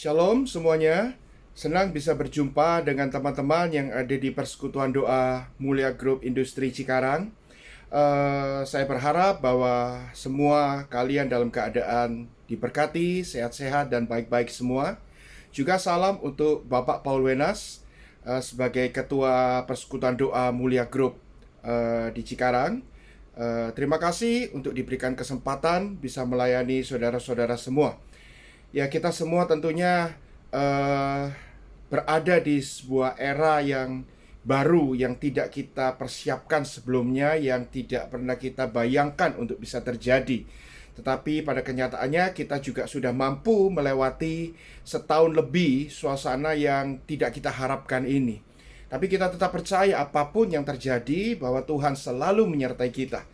Shalom semuanya, senang bisa berjumpa dengan teman-teman yang ada di Persekutuan Doa Mulia Group Industri Cikarang. Saya berharap bahwa semua kalian dalam keadaan diberkati, sehat-sehat dan baik-baik semua. Juga salam untuk Bapak Paul Wenas sebagai Ketua Persekutuan Doa Mulia Group di Cikarang. Terima kasih untuk diberikan kesempatan bisa melayani saudara-saudara semua. Ya, kita semua tentunya eh, berada di sebuah era yang baru yang tidak kita persiapkan sebelumnya, yang tidak pernah kita bayangkan untuk bisa terjadi. Tetapi pada kenyataannya kita juga sudah mampu melewati setahun lebih suasana yang tidak kita harapkan ini. Tapi kita tetap percaya apapun yang terjadi bahwa Tuhan selalu menyertai kita.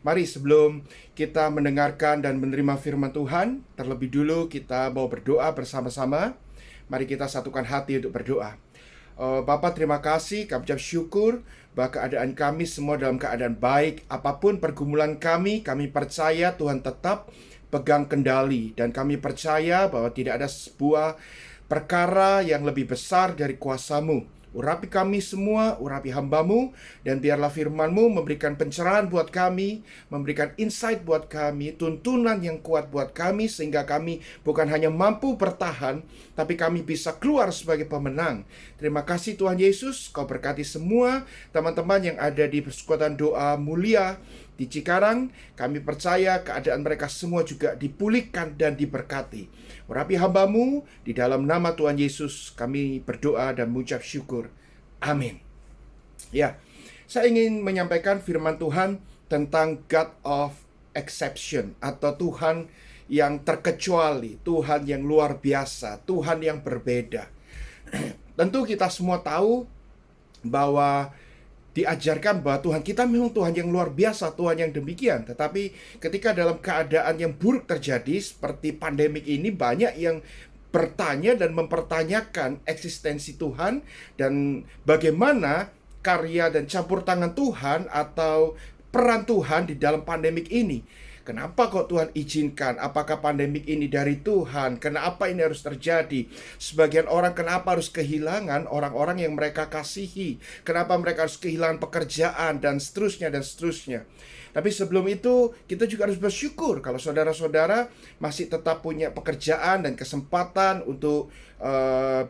Mari sebelum kita mendengarkan dan menerima firman Tuhan, terlebih dulu kita mau berdoa bersama-sama. Mari kita satukan hati untuk berdoa. Bapak, terima kasih, kami ucap syukur bahwa keadaan kami semua dalam keadaan baik. Apapun pergumulan kami percaya Tuhan tetap pegang kendali. Dan kami percaya bahwa tidak ada sebuah perkara yang lebih besar dari kuasa-Mu. Urapi kami semua, urapi hamba-Mu, dan biarlah firman-Mu memberikan pencerahan buat kami, memberikan insight buat kami, tuntunan yang kuat buat kami, sehingga kami bukan hanya mampu bertahan, tapi kami bisa keluar sebagai pemenang. Terima kasih Tuhan Yesus, Kau berkati semua teman-teman yang ada di Persekutuan Doa Mulia di Cikarang. Kami percaya keadaan mereka semua juga dipulihkan dan diberkati. Urapi hamba-Mu, di dalam nama Tuhan Yesus kami berdoa dan mengucap syukur. Amin. Ya, saya ingin menyampaikan firman Tuhan tentang God of exception, atau Tuhan yang terkecuali, Tuhan yang luar biasa, Tuhan yang berbeda. Tentu kita semua tahu bahwa diajarkan bahwa Tuhan kita memang Tuhan yang luar biasa, Tuhan yang demikian. Tetapi ketika dalam keadaan yang buruk terjadi seperti pandemik ini, banyak yang bertanya dan mempertanyakan eksistensi Tuhan dan bagaimana karya dan campur tangan Tuhan atau peran Tuhan di dalam pandemik ini. Kenapa kok Tuhan izinkan? Apakah pandemik ini dari Tuhan? Kenapa ini harus terjadi? Sebagian orang kenapa harus kehilangan orang-orang yang mereka kasihi? Kenapa mereka harus kehilangan pekerjaan dan seterusnya dan seterusnya? Tapi sebelum itu kita juga harus bersyukur kalau saudara-saudara masih tetap punya pekerjaan dan kesempatan untuk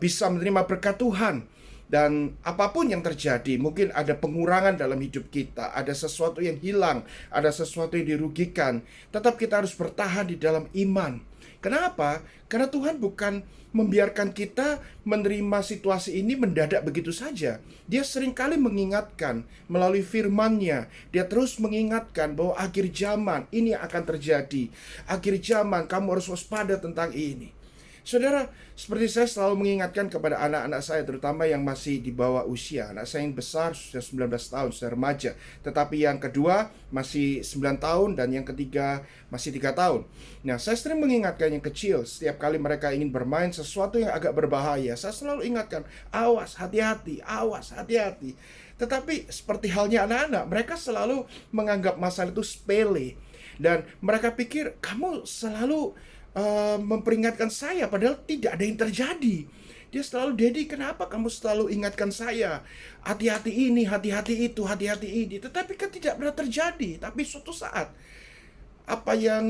bisa menerima berkat Tuhan. Dan apapun yang terjadi, mungkin ada pengurangan dalam hidup kita, ada sesuatu yang hilang, ada sesuatu yang dirugikan, tetap kita harus bertahan di dalam iman. Kenapa? Karena Tuhan bukan membiarkan kita menerima situasi ini mendadak begitu saja. Dia seringkali mengingatkan melalui firman-Nya. Dia terus mengingatkan bahwa akhir zaman ini akan terjadi. Akhir zaman kamu harus waspada tentang ini. Saudara, seperti saya selalu mengingatkan kepada anak-anak saya, terutama yang masih di bawah usia. Anak saya yang besar sudah 19 tahun, sudah remaja. Tetapi yang kedua masih 9 tahun dan yang ketiga masih 3 tahun. Nah, saya sering mengingatkan yang kecil. Setiap kali mereka ingin bermain sesuatu yang agak berbahaya, saya selalu ingatkan, awas, hati-hati, awas, hati-hati. Tetapi seperti halnya anak-anak, mereka selalu menganggap masalah itu sepele. Dan mereka pikir, kamu selalu memperingatkan saya, padahal tidak ada yang terjadi. Dia selalu, Dedi, kenapa kamu selalu ingatkan saya? Hati-hati ini, hati-hati itu, hati-hati ini. Tetapi kan tidak pernah terjadi. Tapi suatu saat, apa yang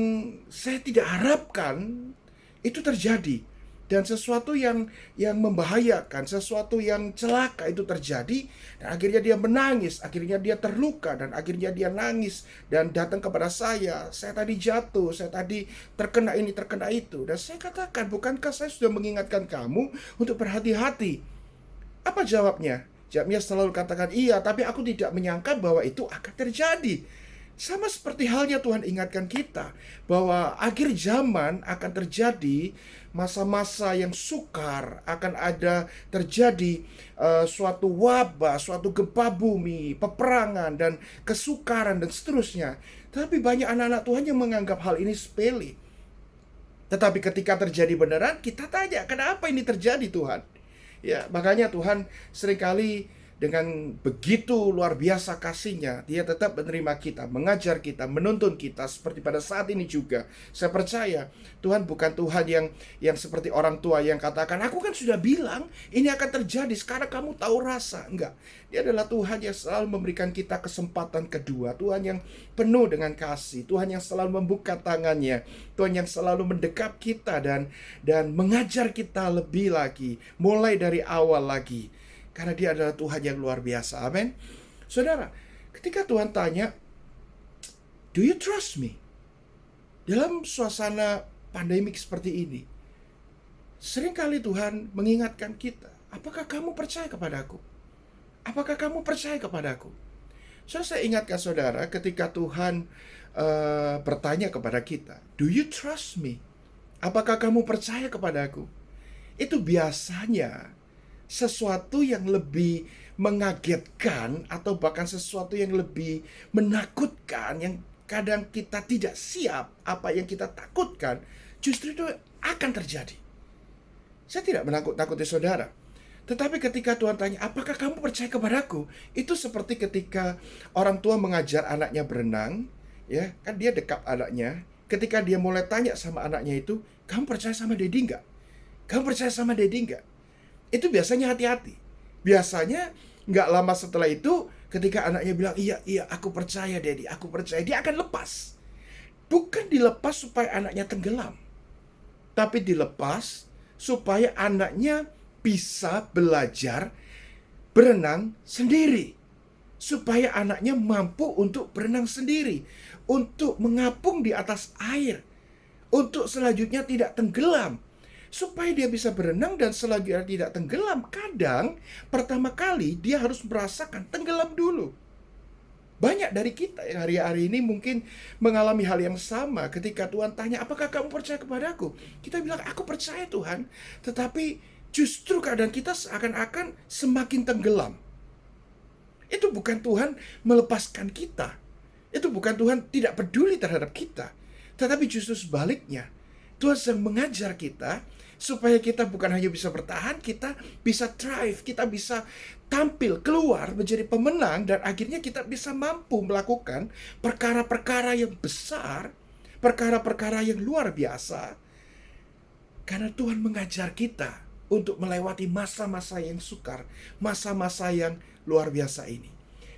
saya tidak harapkan itu terjadi. Dan sesuatu yang membahayakan, sesuatu yang celaka itu terjadi. Dan akhirnya dia menangis, akhirnya dia terluka, dan akhirnya dia nangis dan datang kepada saya. Saya tadi jatuh, saya tadi terkena ini, terkena itu. Dan saya katakan, bukankah saya sudah mengingatkan kamu untuk berhati-hati? Apa jawabnya? Jawabnya selalu katakan, iya, tapi aku tidak menyangka bahwa itu akan terjadi. Sama seperti halnya Tuhan ingatkan kita bahwa akhir zaman akan terjadi masa-masa yang sukar, akan ada terjadi suatu wabah, suatu gempa bumi, peperangan dan kesukaran dan seterusnya. Tapi banyak anak-anak Tuhan yang menganggap hal ini sepele. Tetapi ketika terjadi beneran, kita tanya, kenapa ini terjadi Tuhan? Ya, makanya Tuhan seringkali dengan begitu luar biasa kasih-Nya, Dia tetap menerima kita, mengajar kita, menuntun kita seperti pada saat ini juga. Saya percaya Tuhan bukan Tuhan yang seperti orang tua yang katakan, "Aku kan sudah bilang ini akan terjadi, sekarang kamu tahu rasa." Enggak. Dia adalah Tuhan yang selalu memberikan kita kesempatan kedua, Tuhan yang penuh dengan kasih, Tuhan yang selalu membuka tangannya, Tuhan yang selalu mendekap kita dan mengajar kita lebih lagi, mulai dari awal lagi. Karena Dia adalah Tuhan yang luar biasa. Amin. Saudara, ketika Tuhan tanya, "Do you trust me?" Dalam suasana pandemik seperti ini, seringkali Tuhan mengingatkan kita, "Apakah kamu percaya kepadaku? Apakah kamu percaya kepadaku?" Saya ingatkan saudara, ketika Tuhan bertanya kepada kita, "Do you trust me?" Apakah kamu percaya kepadaku? Itu biasanya sesuatu yang lebih mengagetkan atau bahkan sesuatu yang lebih menakutkan, yang kadang kita tidak siap, apa yang kita takutkan justru itu akan terjadi. Saya tidak menakut-nakuti saudara, tetapi ketika Tuhan tanya, "Apakah kamu percaya kepadaku?" Itu seperti ketika orang tua mengajar anaknya berenang, ya kan, dia dekap anaknya. Ketika dia mulai tanya sama anaknya itu, "Kamu percaya sama Daddy nggak? Kamu percaya sama Daddy nggak?" Itu biasanya hati-hati. Biasanya nggak lama setelah itu, ketika anaknya bilang, "Iya, iya, aku percaya Daddy, aku percaya." Dia akan lepas. Bukan dilepas supaya anaknya tenggelam, tapi dilepas supaya anaknya bisa belajar berenang sendiri. Supaya anaknya mampu untuk berenang sendiri, untuk mengapung di atas air, untuk selanjutnya tidak tenggelam. Supaya dia bisa berenang dan selanjutnya tidak tenggelam, kadang pertama kali dia harus merasakan tenggelam dulu. Banyak dari kita yang hari-hari ini mungkin mengalami hal yang sama. Ketika Tuhan tanya, "Apakah kamu percaya kepadaku?" Kita bilang, "Aku percaya Tuhan." Tetapi justru keadaan kita seakan-akan semakin tenggelam. Itu bukan Tuhan melepaskan kita. Itu bukan Tuhan tidak peduli terhadap kita. Tetapi justru sebaliknya, Tuhan sedang mengajar kita supaya kita bukan hanya bisa bertahan, kita bisa thrive, kita bisa tampil, keluar menjadi pemenang, dan akhirnya kita bisa mampu melakukan perkara-perkara yang besar, perkara-perkara yang luar biasa, karena Tuhan mengajar kita untuk melewati masa-masa yang sukar, masa-masa yang luar biasa ini.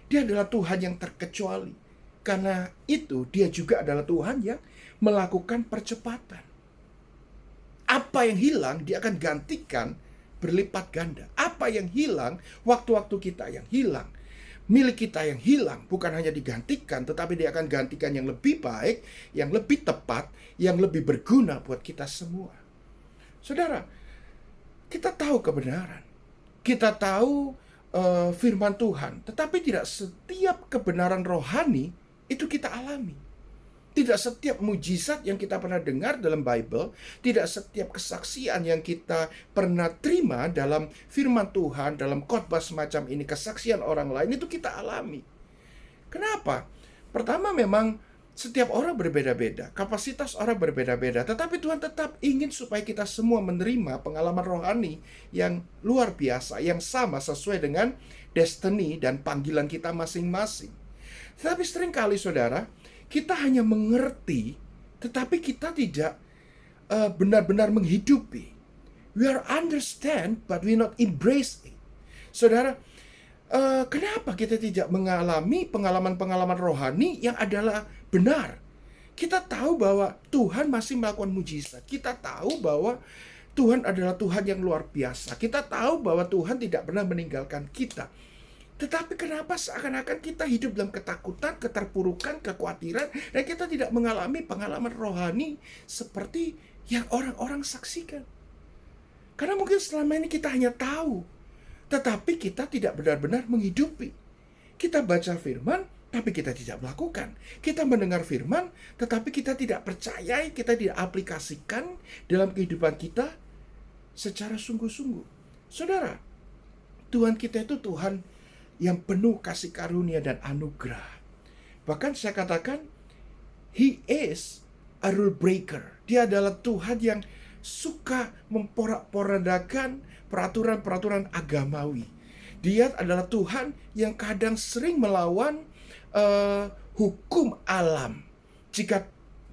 Dia adalah Tuhan yang terkecuali. Karena itu, Dia juga adalah Tuhan yang melakukan percepatan. Apa yang hilang, Dia akan gantikan berlipat ganda. Apa yang hilang, waktu-waktu kita yang hilang, milik kita yang hilang, bukan hanya digantikan, tetapi Dia akan gantikan yang lebih baik, yang lebih tepat, yang lebih berguna buat kita semua. Saudara, kita tahu kebenaran. Kita tahu firman Tuhan. Tetapi tidak setiap kebenaran rohani itu kita alami. Tidak setiap mujizat yang kita pernah dengar dalam Bible, tidak setiap kesaksian yang kita pernah terima dalam firman Tuhan, dalam khotbah semacam ini, kesaksian orang lain, itu kita alami. Kenapa? Pertama, memang setiap orang berbeda-beda, kapasitas orang berbeda-beda, tetapi Tuhan tetap ingin supaya kita semua menerima pengalaman rohani yang luar biasa, yang sama sesuai dengan destiny dan panggilan kita masing-masing. Tetapi seringkali saudara, kita hanya mengerti, tetapi kita tidak benar-benar menghidupi. We are understand, but we not embrace it. Saudara, kenapa kita tidak mengalami pengalaman-pengalaman rohani yang adalah benar? Kita tahu bahwa Tuhan masih melakukan mujizat. Kita tahu bahwa Tuhan adalah Tuhan yang luar biasa. Kita tahu bahwa Tuhan tidak pernah meninggalkan kita. Tetapi kenapa seakan-akan kita hidup dalam ketakutan, keterpurukan, kekhawatiran, dan kita tidak mengalami pengalaman rohani seperti yang orang-orang saksikan? Karena mungkin selama ini kita hanya tahu, tetapi kita tidak benar-benar menghidupi. Kita baca firman, tapi kita tidak melakukan. Kita mendengar firman, tetapi kita tidak percaya, kita tidak aplikasikan dalam kehidupan kita secara sungguh-sungguh. Saudara, Tuhan kita itu Tuhan yang penuh kasih karunia dan anugerah. Bahkan saya katakan, He is a rule breaker. Dia adalah Tuhan yang suka memporak-porandakan peraturan-peraturan agamawi. Dia adalah Tuhan yang kadang sering melawan hukum alam. Jika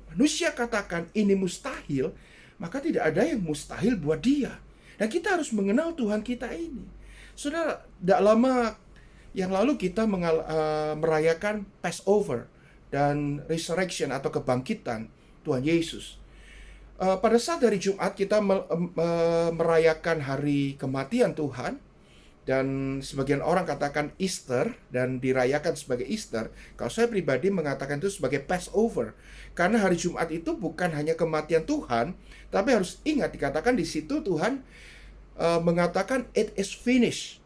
manusia katakan ini mustahil, maka tidak ada yang mustahil buat dia. Dan kita harus mengenal Tuhan kita ini. Saudara, tidak lama yang lalu kita merayakan Passover dan Resurrection atau kebangkitan Tuhan Yesus. Pada saat hari Jumat kita merayakan hari kematian Tuhan. Dan sebagian orang katakan Easter dan dirayakan sebagai Easter. Kalau saya pribadi mengatakan itu sebagai Passover. Karena hari Jumat itu bukan hanya kematian Tuhan, tapi harus ingat dikatakan di situ Tuhan mengatakan it is finished.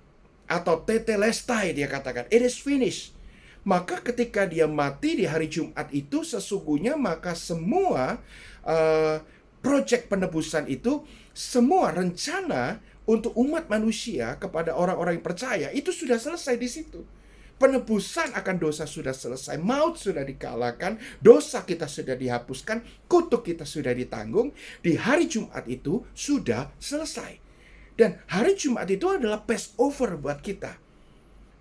Atau tetelestai dia katakan, it is finished. Maka ketika dia mati di hari Jumat itu sesungguhnya maka semua proyek penebusan itu, semua rencana untuk umat manusia kepada orang-orang yang percaya itu sudah selesai di situ. Penebusan akan dosa sudah selesai, maut sudah dikalahkan, dosa kita sudah dihapuskan, kutuk kita sudah ditanggung. Di hari Jumat itu sudah selesai. Dan hari Jumat itu adalah Passover buat kita.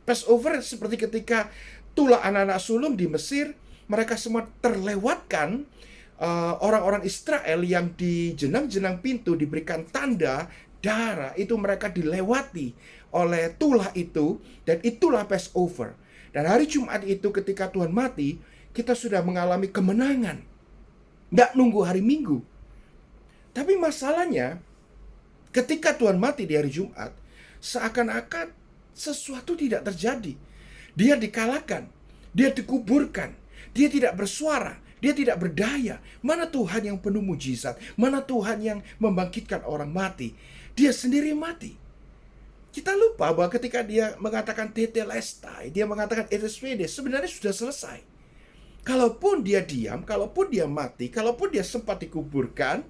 Passover seperti ketika tulah anak-anak sulung di Mesir, mereka semua terlewatkan. Orang-orang Israel yang di jenang-jenang pintu diberikan tanda darah, itu mereka dilewati oleh tulah itu, dan itulah Passover. Dan hari Jumat itu ketika Tuhan mati, kita sudah mengalami kemenangan. Nggak nunggu hari Minggu. Tapi masalahnya, ketika Tuhan mati di hari Jumat, seakan-akan sesuatu tidak terjadi. Dia dikalahkan, dia dikuburkan, dia tidak bersuara, dia tidak berdaya. Mana Tuhan yang penuh mujizat? Mana Tuhan yang membangkitkan orang mati? Dia sendiri mati. Kita lupa bahwa ketika dia mengatakan tetelestai, dia mengatakan it is finished, sebenarnya sudah selesai. Kalaupun dia diam, kalaupun dia mati, kalaupun dia sempat dikuburkan,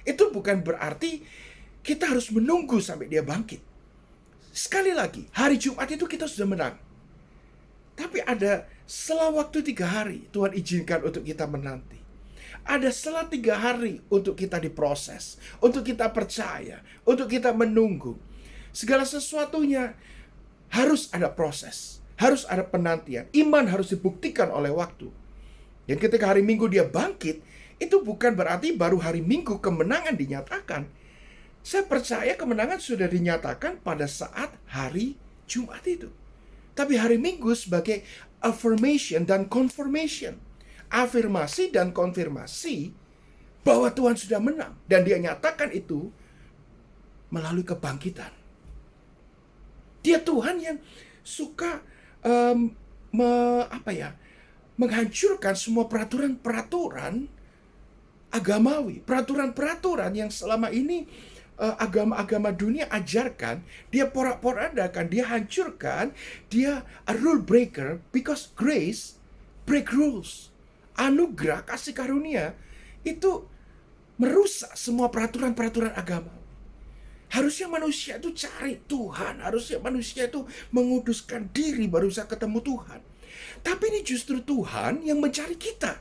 itu bukan berarti kita harus menunggu sampai dia bangkit. Sekali lagi, hari Jumat itu kita sudah menang. Tapi ada setelah waktu 3 hari Tuhan izinkan untuk kita menanti. Ada setelah 3 hari untuk kita diproses, untuk kita percaya, untuk kita menunggu. Segala sesuatunya harus ada proses, harus ada penantian. Iman harus dibuktikan oleh waktu. Dan ketika hari Minggu dia bangkit, itu bukan berarti baru hari Minggu kemenangan dinyatakan. Saya percaya kemenangan sudah dinyatakan pada saat hari Jumat itu. Tapi hari Minggu sebagai affirmation dan confirmation. Afirmasi dan konfirmasi bahwa Tuhan sudah menang. Dan dia nyatakan itu melalui kebangkitan. Dia Tuhan yang suka menghancurkan semua peraturan-peraturan agamawi. Peraturan-peraturan yang selama ini agama-agama dunia ajarkan, dia porak-porandakan, dia hancurkan, dia a rule breaker because grace break rules. Anugerah kasih karunia itu merusak semua peraturan-peraturan agama. Harusnya manusia itu cari Tuhan, harusnya manusia itu menguduskan diri baru bisa ketemu Tuhan. Tapi ini justru Tuhan yang mencari kita.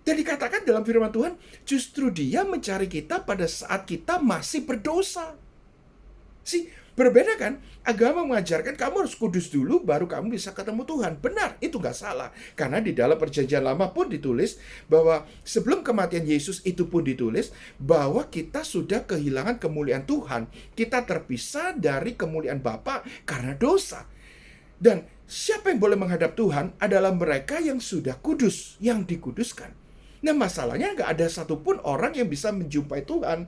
Dan dikatakan dalam firman Tuhan, justru dia mencari kita pada saat kita masih berdosa. Berbeda kan? Agama mengajarkan kamu harus kudus dulu baru kamu bisa ketemu Tuhan. Benar, itu nggak salah. Karena di dalam perjanjian lama pun ditulis bahwa sebelum kematian Yesus itu pun ditulis bahwa kita sudah kehilangan kemuliaan Tuhan. Kita terpisah dari kemuliaan Bapa karena dosa. Dan siapa yang boleh menghadap Tuhan adalah mereka yang sudah kudus, yang dikuduskan. Nah masalahnya nggak ada satupun orang yang bisa menjumpai Tuhan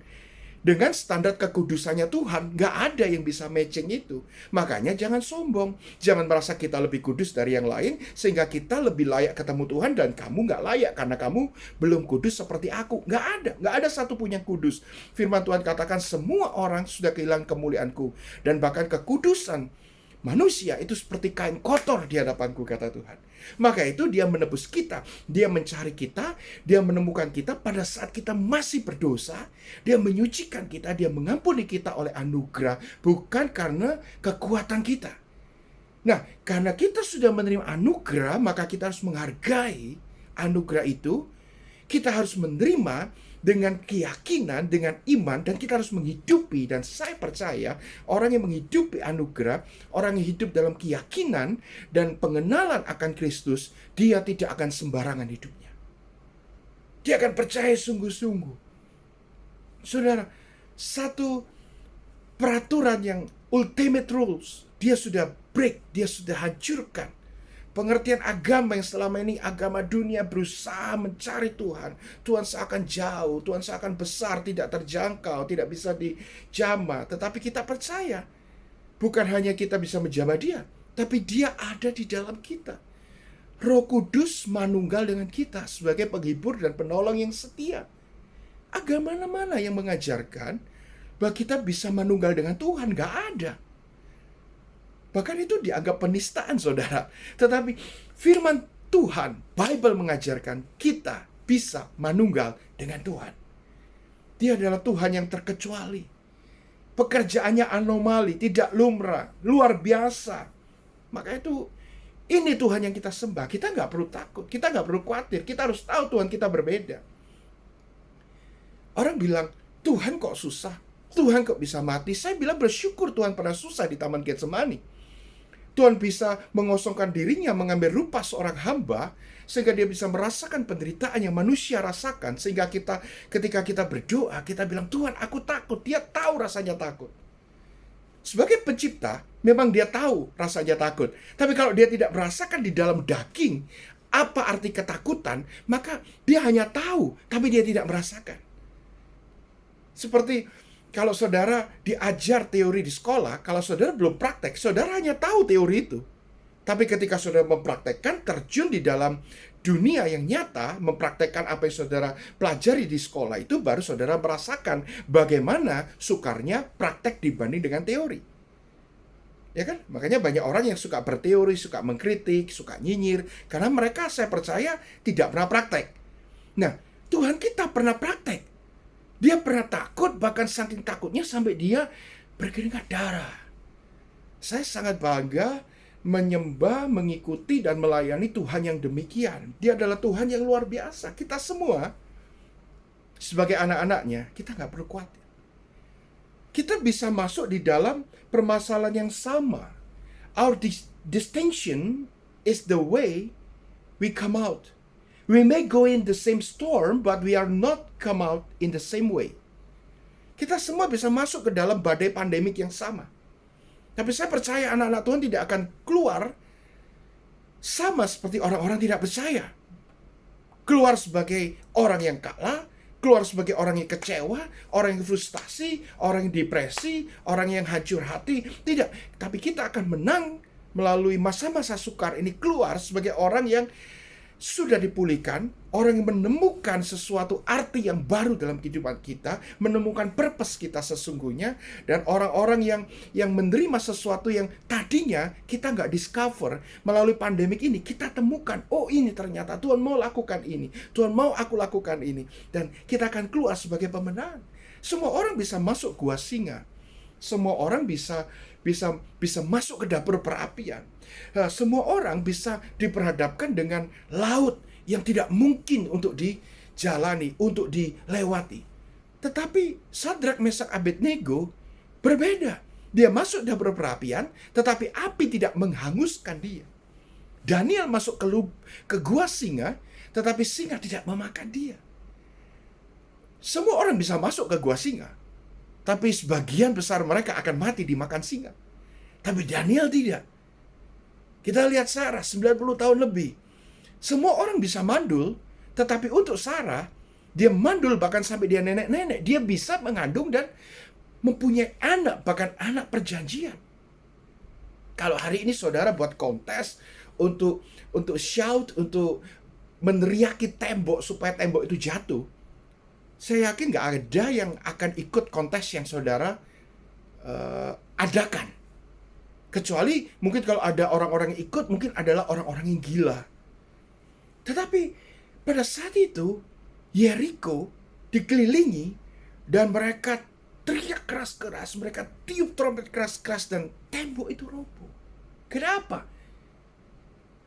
dengan standar kekudusannya Tuhan. Nggak ada yang bisa matching itu. Makanya jangan sombong. Jangan merasa kita lebih kudus dari yang lain sehingga kita lebih layak ketemu Tuhan dan kamu nggak layak karena kamu belum kudus seperti aku. Nggak ada. Nggak ada satupun yang kudus. Firman Tuhan katakan semua orang sudah kehilangan kemuliaanku. Dan bahkan kekudusan manusia itu seperti kain kotor di hadapanku, kata Tuhan. Maka itu dia menebus kita, dia mencari kita, dia menemukan kita pada saat kita masih berdosa, dia menyucikan kita, dia mengampuni kita oleh anugerah, bukan karena kekuatan kita. Nah, karena kita sudah menerima anugerah, maka kita harus menghargai anugerah itu, kita harus menerima dengan keyakinan, dengan iman, dan kita harus menghidupi. Dan saya percaya orang yang menghidupi anugerah, orang yang hidup dalam keyakinan dan pengenalan akan Kristus, dia tidak akan sembarangan hidupnya. Dia akan percaya sungguh-sungguh. Saudara, satu peraturan yang ultimate rules, dia sudah break, dia sudah hancurkan. Pengertian agama yang selama ini agama dunia berusaha mencari Tuhan. Tuhan seakan jauh, Tuhan seakan besar, tidak terjangkau, tidak bisa dijamah. Tetapi kita percaya, bukan hanya kita bisa menjamah dia, tapi dia ada di dalam kita. Roh Kudus manunggal dengan kita sebagai penghibur dan penolong yang setia. Agama mana yang mengajarkan bahwa kita bisa manunggal dengan Tuhan? Gak ada. Bahkan itu dianggap penistaan, saudara. Tetapi firman Tuhan, Bible mengajarkan kita bisa manunggal dengan Tuhan. Dia adalah Tuhan yang terkecuali. Pekerjaannya anomali, tidak lumrah, luar biasa. Maka itu, ini Tuhan yang kita sembah. Kita nggak perlu takut, kita nggak perlu khawatir. Kita harus tahu Tuhan kita berbeda. Orang bilang, Tuhan kok susah? Tuhan kok bisa mati? Saya bilang bersyukur Tuhan pernah susah di Taman Getsemani. Tuhan bisa mengosongkan dirinya, mengambil rupa seorang hamba, sehingga dia bisa merasakan penderitaan yang manusia rasakan. Sehingga ketika kita berdoa, kita bilang, Tuhan aku takut. Dia tahu rasanya takut. Sebagai pencipta, memang dia tahu rasanya takut. Tapi kalau dia tidak merasakan di dalam daging apa arti ketakutan, maka dia hanya tahu, tapi dia tidak merasakan. Seperti kalau saudara diajar teori di sekolah, kalau saudara belum praktek, saudara hanya tahu teori itu. Tapi ketika saudara mempraktekkan, terjun di dalam dunia yang nyata, mempraktekkan apa yang saudara pelajari di sekolah, itu baru saudara merasakan bagaimana sukarnya praktek dibanding dengan teori. Ya kan? Makanya banyak orang yang suka berteori, suka mengkritik, suka nyinyir, karena mereka, saya percaya, tidak pernah praktek. Nah, Tuhan kita pernah praktek. Dia pernah takut, bahkan saking takutnya sampai dia berkeringat darah. Saya sangat bangga menyembah, mengikuti, dan melayani Tuhan yang demikian. Dia adalah Tuhan yang luar biasa. Kita semua, sebagai anak-anaknya, kita nggak perlu khawatir. Kita bisa masuk di dalam permasalahan yang sama. Our distinction is the way we come out. We may go in the same storm, but we are not come out in the same way. Kita semua bisa masuk ke dalam badai pandemik yang sama. Tapi saya percaya anak-anak Tuhan tidak akan keluar sama seperti orang-orang tidak percaya. Keluar sebagai orang yang kalah, keluar sebagai orang yang kecewa, orang yang frustasi, orang yang depresi, orang yang hancur hati. Tidak, tapi kita akan menang melalui masa-masa sukar ini, keluar sebagai orang yang sudah dipulihkan, orang yang menemukan sesuatu arti yang baru dalam kehidupan kita, menemukan purpose kita sesungguhnya, dan orang-orang yang menerima sesuatu yang tadinya kita nggak discover melalui pandemik ini, kita temukan, oh ini ternyata Tuhan mau lakukan ini, Tuhan mau aku lakukan ini, dan kita akan keluar sebagai pemenang. Semua orang bisa masuk gua singa, semua orang bisa masuk ke dapur perapian. Semua orang bisa diperhadapkan dengan laut yang tidak mungkin untuk dijalani, untuk dilewati. Tetapi Sadrak, Mesak, Abednego berbeda. Dia masuk dapur perapian, tetapi api tidak menghanguskan dia. Daniel masuk ke gua singa, tetapi singa tidak memakan dia. Semua orang bisa masuk ke gua singa, tapi sebagian besar mereka akan mati dimakan singa. Tapi Daniel tidak. Kita lihat Sarah, 90 tahun lebih. Semua orang bisa mandul, tetapi untuk Sarah, dia mandul bahkan sampai dia nenek-nenek. Dia bisa mengandung dan mempunyai anak, bahkan anak perjanjian. Kalau hari ini saudara buat kontes untuk shout, untuk meneriaki tembok supaya tembok itu jatuh, saya yakin gak ada yang akan ikut kontes yang saudara adakan. Kecuali mungkin kalau ada orang-orang yang ikut, mungkin adalah orang-orang yang gila. Tetapi pada saat itu, Yeriko dikelilingi dan mereka teriak keras-keras, mereka tiup trompet keras-keras dan tembok itu roboh. Kenapa?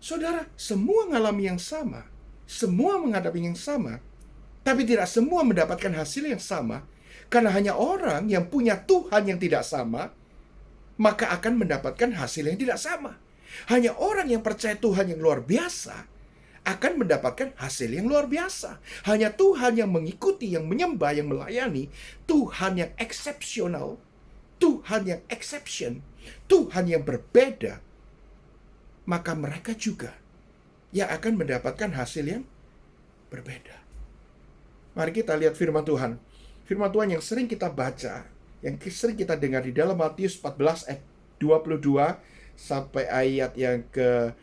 Saudara, semua mengalami yang sama, semua menghadapi yang sama, Tapi tidak semua mendapatkan hasil yang sama. Karena hanya orang yang punya Tuhan yang tidak sama, maka akan mendapatkan hasil yang tidak sama. Hanya orang yang percaya Tuhan yang luar biasa akan mendapatkan hasil yang luar biasa. Hanya Tuhan yang mengikuti, yang menyembah, yang melayani, Tuhan yang eksepsional, Tuhan yang exception, Tuhan yang berbeda, maka mereka juga yang akan mendapatkan hasil yang berbeda. Mari kita lihat firman Tuhan. Firman Tuhan yang sering kita baca, yang sering kita dengar di dalam Matius 14 ayat 22 sampai ayat yang ke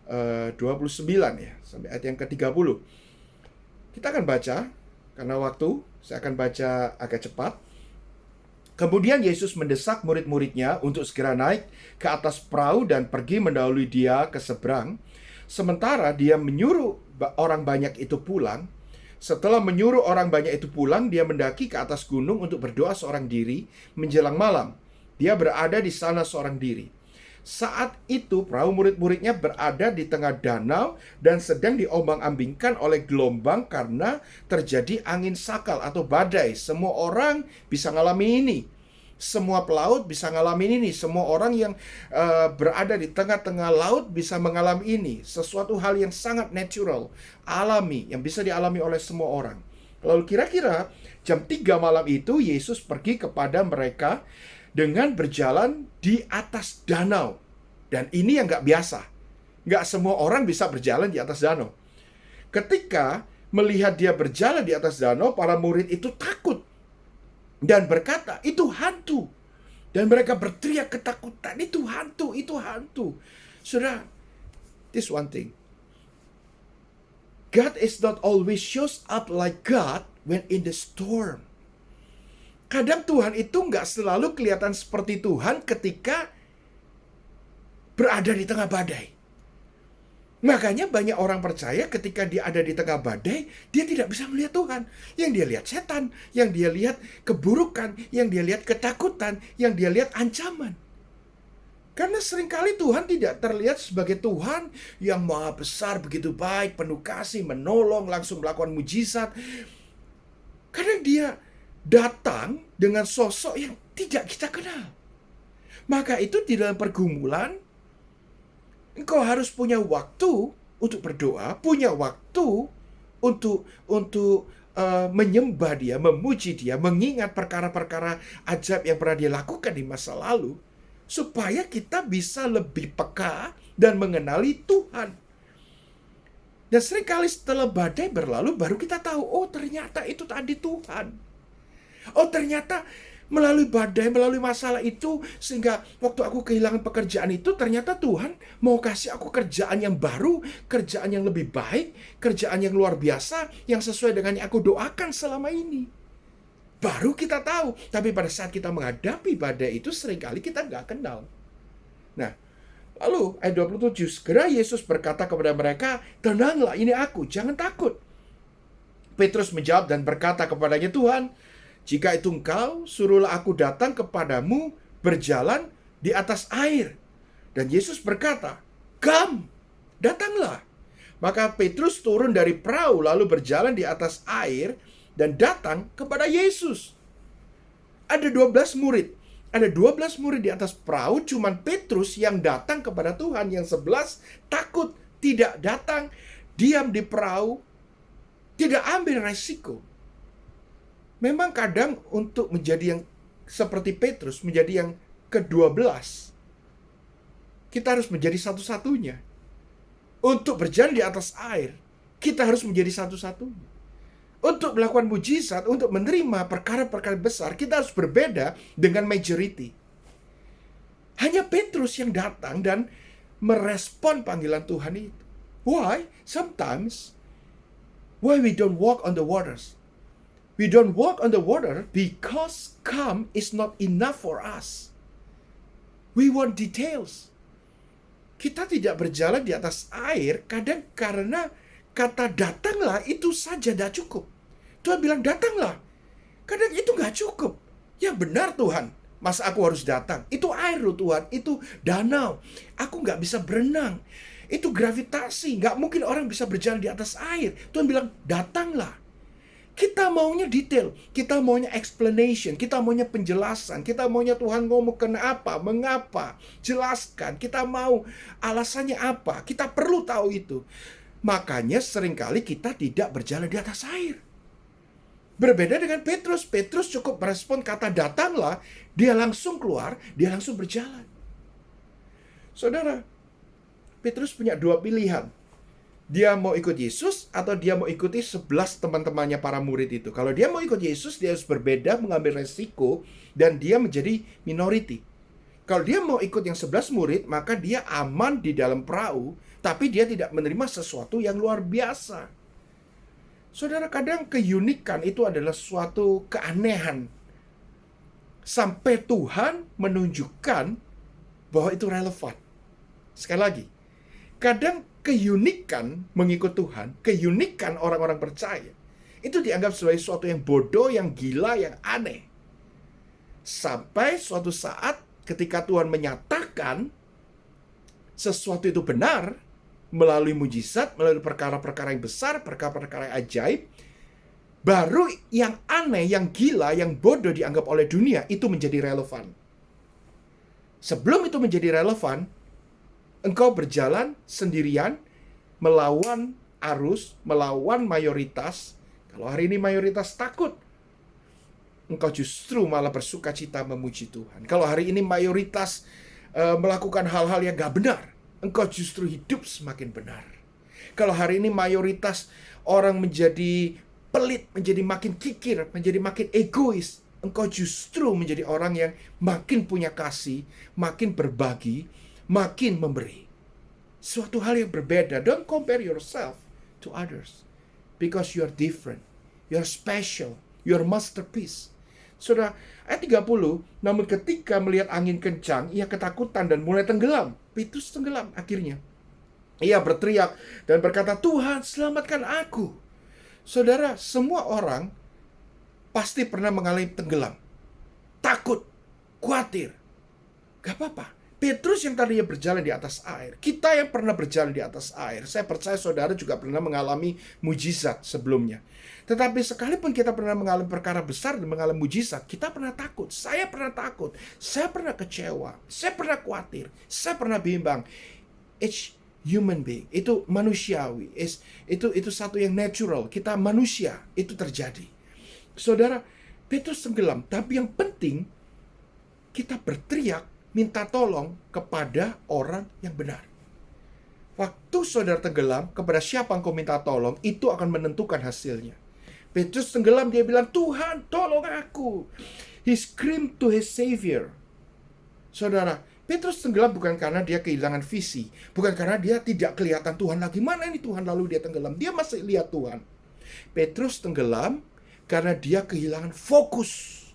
29 ya, sampai ayat yang ke-30. Kita akan baca, karena waktu, saya akan baca agak cepat. Kemudian Yesus mendesak murid-muridnya untuk segera naik ke atas perahu dan pergi mendahului dia ke seberang. Sementara dia menyuruh orang banyak itu pulang. Setelah menyuruh orang banyak itu pulang, dia mendaki ke atas gunung untuk berdoa seorang diri menjelang malam. Dia berada di sana seorang diri. Saat itu perahu murid-muridnya berada di tengah danau dan sedang diombang-ambingkan oleh gelombang karena terjadi angin sakal atau badai. Semua orang bisa ngalami ini. Semua pelaut bisa ngalamin ini. Semua orang yang berada di tengah-tengah laut bisa mengalami ini. Sesuatu hal yang sangat natural, alami, yang bisa dialami oleh semua orang. Lalu kira-kira jam 3 malam itu Yesus pergi kepada mereka dengan berjalan di atas danau. Dan ini yang gak biasa. Gak semua orang bisa berjalan di atas danau. Ketika melihat dia berjalan di atas danau, para murid itu takut dan berkata, itu hantu. Dan mereka berteriak ketakutan, itu hantu, itu hantu. Saudara, this one thing. God is not always shows up like God when in the storm. Kadang Tuhan itu nggak selalu kelihatan seperti Tuhan ketika berada di tengah badai. Makanya banyak orang percaya ketika dia ada di tengah badai, dia tidak bisa melihat Tuhan. Yang dia lihat setan, yang dia lihat keburukan, yang dia lihat ketakutan, yang dia lihat ancaman. Karena seringkali Tuhan tidak terlihat sebagai Tuhan yang maha besar, begitu baik, penuh kasih, menolong, langsung melakukan mujizat. Karena dia datang dengan sosok yang tidak kita kenal. Maka itu di dalam pergumulan, engkau harus punya waktu untuk berdoa, punya waktu untuk menyembah dia, memuji dia, mengingat perkara-perkara ajaib yang pernah dia lakukan di masa lalu, supaya kita bisa lebih peka dan mengenali Tuhan. Dan seringkali setelah badai berlalu, baru kita tahu, oh ternyata itu tadi Tuhan. Oh ternyata melalui badai, melalui masalah itu, sehingga waktu aku kehilangan pekerjaan itu, ternyata Tuhan mau kasih aku kerjaan yang baru, kerjaan yang lebih baik, kerjaan yang luar biasa, yang sesuai dengan yang aku doakan selama ini. Baru kita tahu. Tapi pada saat kita menghadapi badai itu, seringkali kita nggak kenal. Nah, lalu ayat 27, segera Yesus berkata kepada mereka, tenanglah, ini aku, jangan takut. Petrus menjawab dan berkata kepadanya, Tuhan, jika itu engkau, suruhlah aku datang kepadamu berjalan di atas air. Dan Yesus berkata, come, datanglah. Maka Petrus turun dari perahu lalu berjalan di atas air dan datang kepada Yesus. Ada 12 murid. Ada 12 murid di atas perahu, cuman Petrus yang datang kepada Tuhan. Yang 11 takut, tidak datang, diam di perahu, tidak ambil resiko. Memang kadang untuk menjadi yang seperti Petrus, menjadi yang ke-12, kita harus menjadi satu-satunya. Untuk berjalan di atas air, kita harus menjadi satu-satunya. Untuk melakukan mujizat, untuk menerima perkara-perkara besar, kita harus berbeda dengan majority. Hanya Petrus yang datang dan merespon panggilan Tuhan itu. Why? Sometimes, why we don't walk on the waters? We don't walk on the water because come is not enough for us. We want details. Kita tidak berjalan di atas air kadang karena kata datanglah itu saja tidak cukup. Tuhan bilang datanglah. Kadang itu nggak cukup. Ya benar Tuhan, masa aku harus datang? Itu air loh Tuhan, itu danau. Aku nggak bisa berenang. Itu gravitasi, nggak mungkin orang bisa berjalan di atas air. Tuhan bilang datanglah. Kita maunya detail, kita maunya explanation, kita maunya penjelasan, kita maunya Tuhan ngomong kenapa, mengapa, jelaskan, kita mau alasannya apa, kita perlu tahu itu. Makanya seringkali kita tidak berjalan di atas air. Berbeda dengan Petrus. Petrus cukup merespon kata datanglah, dia langsung keluar, dia langsung berjalan. Saudara, Petrus punya dua pilihan. Dia mau ikut Yesus atau dia mau ikuti 11 teman-temannya para murid itu. Kalau dia mau ikut Yesus, dia harus berbeda, mengambil resiko, dan dia menjadi minority. Kalau dia mau ikut yang 11 murid, maka dia aman di dalam perahu, tapi dia tidak menerima sesuatu yang luar biasa. Saudara, kadang keunikan itu adalah suatu keanehan. Sampai Tuhan menunjukkan bahwa itu relevan. Sekali lagi, kadang keunikan mengikut Tuhan, keunikan orang-orang percaya, itu dianggap sebagai sesuatu yang bodoh, yang gila, yang aneh. Sampai suatu saat ketika Tuhan menyatakan sesuatu itu benar, melalui mujizat, melalui perkara-perkara yang besar, perkara-perkara yang ajaib, baru yang aneh, yang gila, yang bodoh dianggap oleh dunia, itu menjadi relevan. Sebelum itu menjadi relevan, engkau berjalan sendirian, melawan arus, melawan mayoritas. Kalau hari ini mayoritas takut, engkau justru malah bersuka cita memuji Tuhan. Kalau hari ini mayoritas melakukan hal-hal yang gak benar, engkau justru hidup semakin benar. Kalau hari ini mayoritas orang menjadi pelit, menjadi makin kikir, menjadi makin egois, engkau justru menjadi orang yang makin punya kasih, makin berbagi, makin memberi. Suatu hal yang berbeda. Don't compare yourself to others. Because you are different. You are special. You are masterpiece. Saudara, ayat 30, namun ketika melihat angin kencang, ia ketakutan dan mulai tenggelam. Petrus tenggelam akhirnya. Ia berteriak dan berkata, Tuhan, selamatkan aku. Saudara, semua orang pasti pernah mengalami tenggelam. Takut, khawatir. Gak apa-apa. Petrus yang tadinya berjalan di atas air, kita yang pernah berjalan di atas air, saya percaya saudara juga pernah mengalami mujizat sebelumnya. Tetapi sekalipun kita pernah mengalami perkara besar dan mengalami mujizat, kita pernah takut. Saya pernah takut, saya pernah kecewa, saya pernah khawatir, saya pernah bimbang. It's human being, itu manusiawi, itu satu yang natural. Kita manusia, itu terjadi. Saudara, Petrus tenggelam, tapi yang penting kita berteriak, minta tolong kepada orang yang benar. Waktu saudara tenggelam, kepada siapa engkau minta tolong, itu akan menentukan hasilnya. Petrus tenggelam, dia bilang, Tuhan, tolong aku. He screamed to his Savior. Saudara, Petrus tenggelam bukan karena dia kehilangan visi, bukan karena dia tidak kelihatan Tuhan lagi. Mana ini Tuhan, lalu dia tenggelam. Dia masih lihat Tuhan. Petrus tenggelam karena dia kehilangan fokus.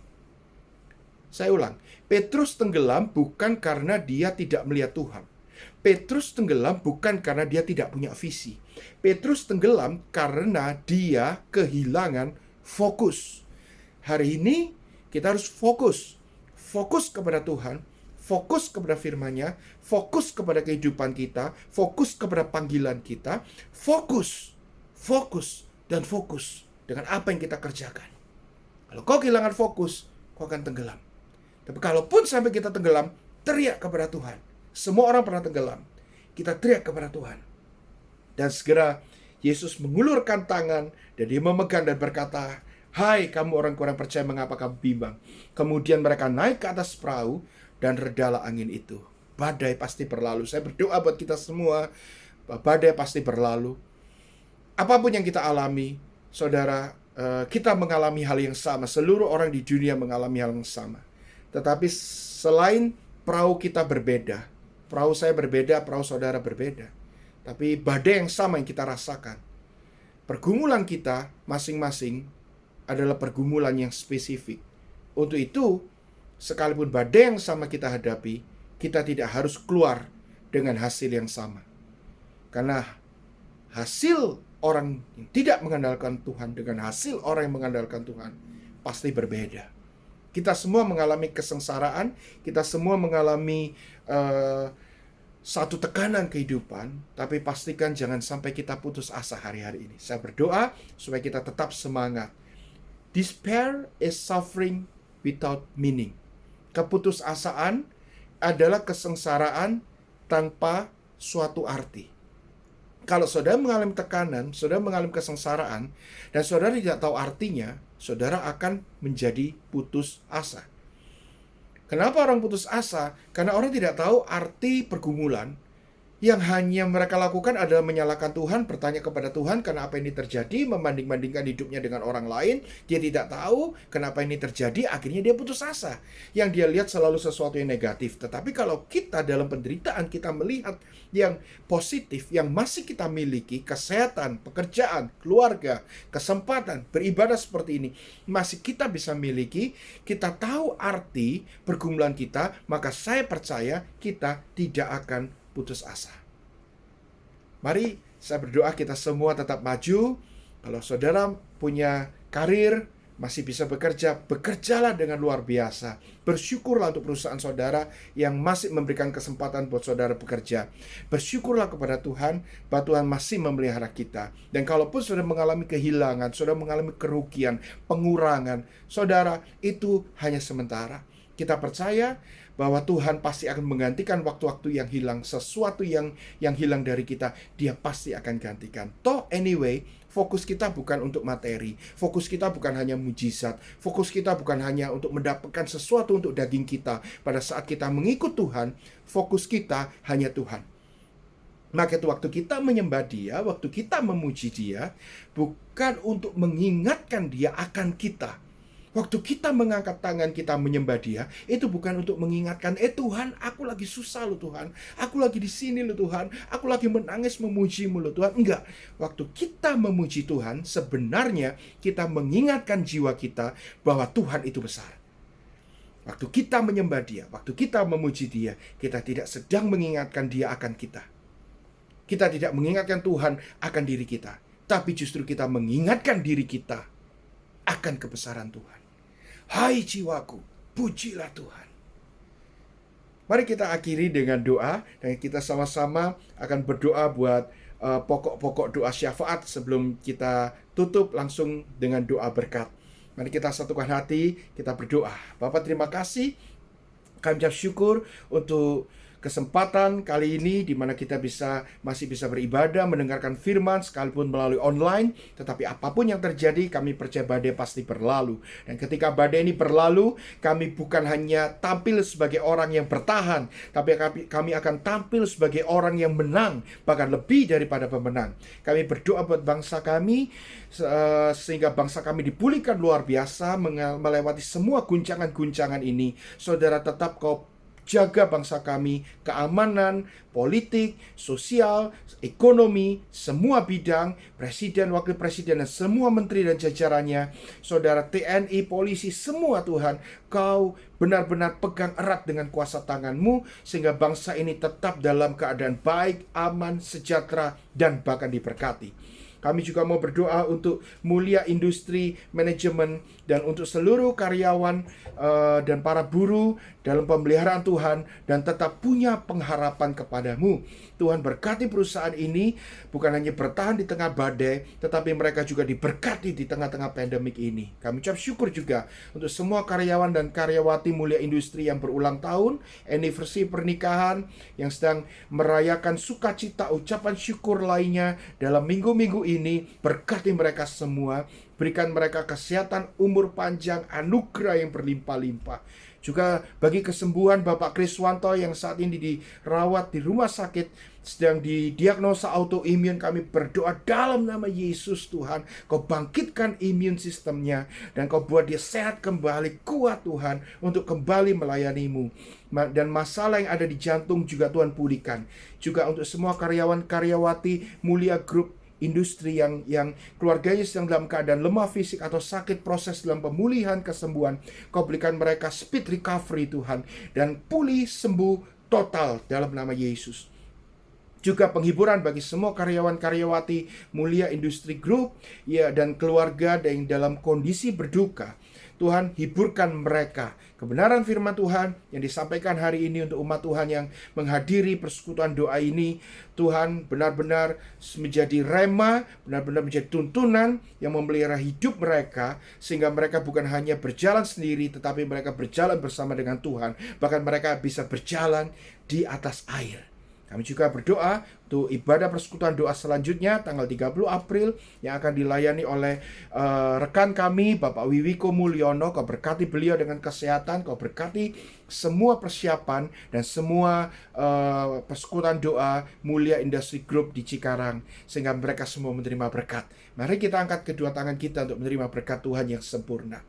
Saya ulang, Petrus tenggelam bukan karena dia tidak melihat Tuhan. Petrus tenggelam bukan karena dia tidak punya visi. Petrus tenggelam karena dia kehilangan fokus. Hari ini kita harus fokus. Fokus kepada Tuhan, fokus kepada firman-Nya, fokus kepada kehidupan kita, fokus kepada panggilan kita, fokus, dan fokus dengan apa yang kita kerjakan. Kalau kau kehilangan fokus, kau akan tenggelam. Tapi kalaupun sampai kita tenggelam, teriak kepada Tuhan. Semua orang pernah tenggelam. Kita teriak kepada Tuhan. Dan segera Yesus mengulurkan tangan dan dia memegang dan berkata, hai kamu orang kurang percaya, mengapa kamu bimbang? Kemudian mereka naik ke atas perahu dan redalah angin itu. Badai pasti berlalu. Saya berdoa buat kita semua, badai pasti berlalu. Apapun yang kita alami, saudara, kita mengalami hal yang sama. Seluruh orang di dunia mengalami hal yang sama. Tetapi selain perahu kita berbeda, perahu saya berbeda, perahu saudara berbeda, tapi badai yang sama yang kita rasakan. Pergumulan kita masing-masing adalah pergumulan yang spesifik. Untuk itu, sekalipun badai yang sama kita hadapi, kita tidak harus keluar dengan hasil yang sama. Karena hasil orang yang tidak mengandalkan Tuhan dengan hasil orang yang mengandalkan Tuhan pasti berbeda. Kita semua mengalami kesengsaraan, kita semua mengalami satu tekanan kehidupan, tapi pastikan jangan sampai kita putus asa hari-hari ini. Saya berdoa supaya kita tetap semangat. Despair is suffering without meaning. Keputusasaan adalah kesengsaraan tanpa suatu arti. Kalau saudara mengalami tekanan, saudara mengalami kesengsaraan, dan saudara tidak tahu artinya, saudara akan menjadi putus asa. Kenapa orang putus asa? Karena orang tidak tahu arti pergumulan. Yang hanya mereka lakukan adalah menyalahkan Tuhan, bertanya kepada Tuhan kenapa ini terjadi, membanding-bandingkan hidupnya dengan orang lain. Dia tidak tahu kenapa ini terjadi, akhirnya dia putus asa. Yang dia lihat selalu sesuatu yang negatif. Tetapi kalau kita dalam penderitaan, kita melihat yang positif, yang masih kita miliki, kesehatan, pekerjaan, keluarga, kesempatan, beribadah seperti ini, masih kita bisa miliki, kita tahu arti pergumulan kita, maka saya percaya kita tidak akan putus asa. Mari saya berdoa kita semua tetap maju. Kalau saudara punya karir, masih bisa bekerja, bekerjalah dengan luar biasa. Bersyukurlah untuk perusahaan saudara yang masih memberikan kesempatan buat saudara bekerja. Bersyukurlah kepada Tuhan bahwa Tuhan masih memelihara kita. Dan kalaupun saudara mengalami kehilangan, saudara mengalami kerugian, pengurangan, saudara, itu hanya sementara. Kita percaya bahwa Tuhan pasti akan menggantikan waktu-waktu yang hilang, sesuatu yang hilang dari kita, Dia pasti akan gantikan. Toh anyway, fokus kita bukan untuk materi, fokus kita bukan hanya mujizat, fokus kita bukan hanya untuk mendapatkan sesuatu untuk daging kita. Pada saat kita mengikut Tuhan, fokus kita hanya Tuhan. Maka itu waktu kita menyembah Dia, waktu kita memuji Dia, bukan untuk mengingatkan Dia akan kita. Waktu kita mengangkat tangan, kita menyembah Dia, itu bukan untuk mengingatkan, Tuhan, aku lagi susah loh Tuhan, aku lagi di sini loh Tuhan, aku lagi menangis memuji-Mu loh Tuhan. Enggak. Waktu kita memuji Tuhan, sebenarnya kita mengingatkan jiwa kita bahwa Tuhan itu besar. Waktu kita menyembah Dia, waktu kita memuji Dia, kita tidak sedang mengingatkan Dia akan kita. Kita tidak mengingatkan Tuhan akan diri kita, tapi justru kita mengingatkan diri kita akan kebesaran Tuhan. Hai jiwaku, pujilah Tuhan. Mari kita akhiri dengan doa, dan kita sama-sama akan berdoa buat pokok-pokok doa syafaat sebelum kita tutup langsung dengan doa berkat. Mari kita satukan hati, kita berdoa. Bapa, terima kasih. Kami ucap syukur untuk kesempatan kali ini di mana kita masih bisa beribadah, mendengarkan firman sekalipun melalui online. Tetapi apapun yang terjadi, kami percaya badai pasti berlalu. Dan ketika badai ini berlalu, kami bukan hanya tampil sebagai orang yang bertahan, tapi kami akan tampil sebagai orang yang menang, bahkan lebih daripada pemenang. Kami berdoa buat bangsa kami, sehingga bangsa kami dipulihkan luar biasa, melewati semua guncangan-guncangan ini. Saudara, tetap Kau jaga bangsa kami, keamanan, politik, sosial, ekonomi, semua bidang, presiden, wakil presiden, dan semua menteri dan jajarannya, saudara TNI, polisi, semua Tuhan, Kau benar-benar pegang erat dengan kuasa tangan-Mu, sehingga bangsa ini tetap dalam keadaan baik, aman, sejahtera, dan bahkan diberkati. Kami juga mau berdoa untuk Mulia Industri Manajemen dan untuk seluruh karyawan dan para buruh dalam pemeliharaan Tuhan, dan tetap punya pengharapan kepada-Mu. Tuhan, berkati perusahaan ini, bukan hanya bertahan di tengah badai, tetapi mereka juga diberkati di tengah-tengah pandemik ini. Kami ucap syukur juga untuk semua karyawan dan karyawati Mulia Industri yang berulang tahun, anniversary pernikahan, yang sedang merayakan sukacita, ucapan syukur lainnya dalam minggu-minggu ini. Berkati mereka semua, berikan mereka kesehatan, umur panjang, anugerah yang berlimpah-limpah. Juga bagi kesembuhan Bapak Kriswanto yang saat ini dirawat di rumah sakit, sedang didiagnosa autoimun, kami berdoa dalam nama Yesus. Tuhan, Kau bangkitkan imun sistemnya, dan Kau buat dia sehat kembali, kuat Tuhan, untuk kembali melayani-Mu. Dan masalah yang ada di jantung juga Tuhan pulihkan. Juga untuk semua karyawan-karyawati Mulia Group Industri yang keluarganya sedang dalam keadaan lemah fisik atau sakit, proses dalam pemulihan, kesembuhan, Kau berikan mereka speed recovery Tuhan, dan pulih sembuh total dalam nama Yesus. juga penghiburan bagi semua karyawan-karyawati Mulia Industri Group ya, dan keluarga yang dalam kondisi berduka. Tuhan, hiburkan mereka. Kebenaran firman Tuhan yang disampaikan hari ini untuk umat Tuhan yang menghadiri persekutuan doa ini, Tuhan, benar-benar menjadi rema, benar-benar menjadi tuntunan yang memelihara hidup mereka, sehingga mereka bukan hanya berjalan sendiri, tetapi mereka berjalan bersama dengan Tuhan. Bahkan mereka bisa berjalan di atas air. Kami juga berdoa untuk ibadah persekutuan doa selanjutnya tanggal 30 April yang akan dilayani oleh rekan kami Bapak Wiwiko Mulyono. Kau berkati beliau dengan kesehatan, Kau berkati semua persiapan dan semua persekutuan doa Mulia Industri Group di Cikarang, sehingga mereka semua menerima berkat. Mari kita angkat kedua tangan kita untuk menerima berkat Tuhan yang sempurna.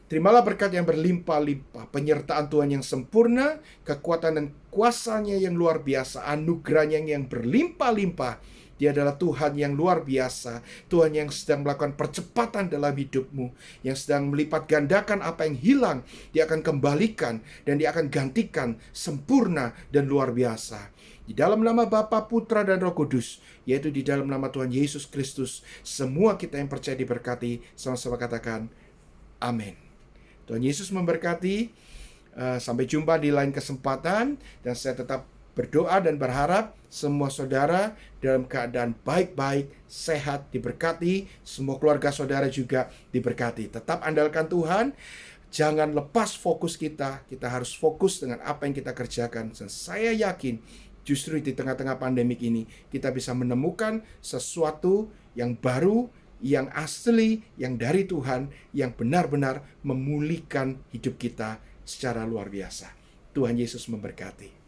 Terimalah berkat yang berlimpah-limpah, penyertaan Tuhan yang sempurna, kekuatan dan kuasa-Nya yang luar biasa, anugerah-Nya yang berlimpah-limpah. Dia adalah Tuhan yang luar biasa, Tuhan yang sedang melakukan percepatan dalam hidupmu, yang sedang melipat gandakan apa yang hilang. Dia akan kembalikan dan Dia akan gantikan sempurna dan luar biasa. Di dalam nama Bapa, Putra, dan Roh Kudus, yaitu di dalam nama Tuhan Yesus Kristus, semua kita yang percaya diberkati. Sama-sama katakan, amin. Tuhan Yesus memberkati. Sampai jumpa di lain kesempatan. Dan saya tetap berdoa dan berharap semua saudara dalam keadaan baik-baik, sehat, diberkati. Semua keluarga saudara juga diberkati. Tetap andalkan Tuhan. Jangan lepas fokus kita. Kita harus fokus dengan apa yang kita kerjakan. Dan saya yakin justru di tengah-tengah pandemik ini kita bisa menemukan sesuatu yang baru, yang asli, yang dari Tuhan, yang benar-benar memulihkan hidup kita secara luar biasa. Tuhan Yesus memberkati.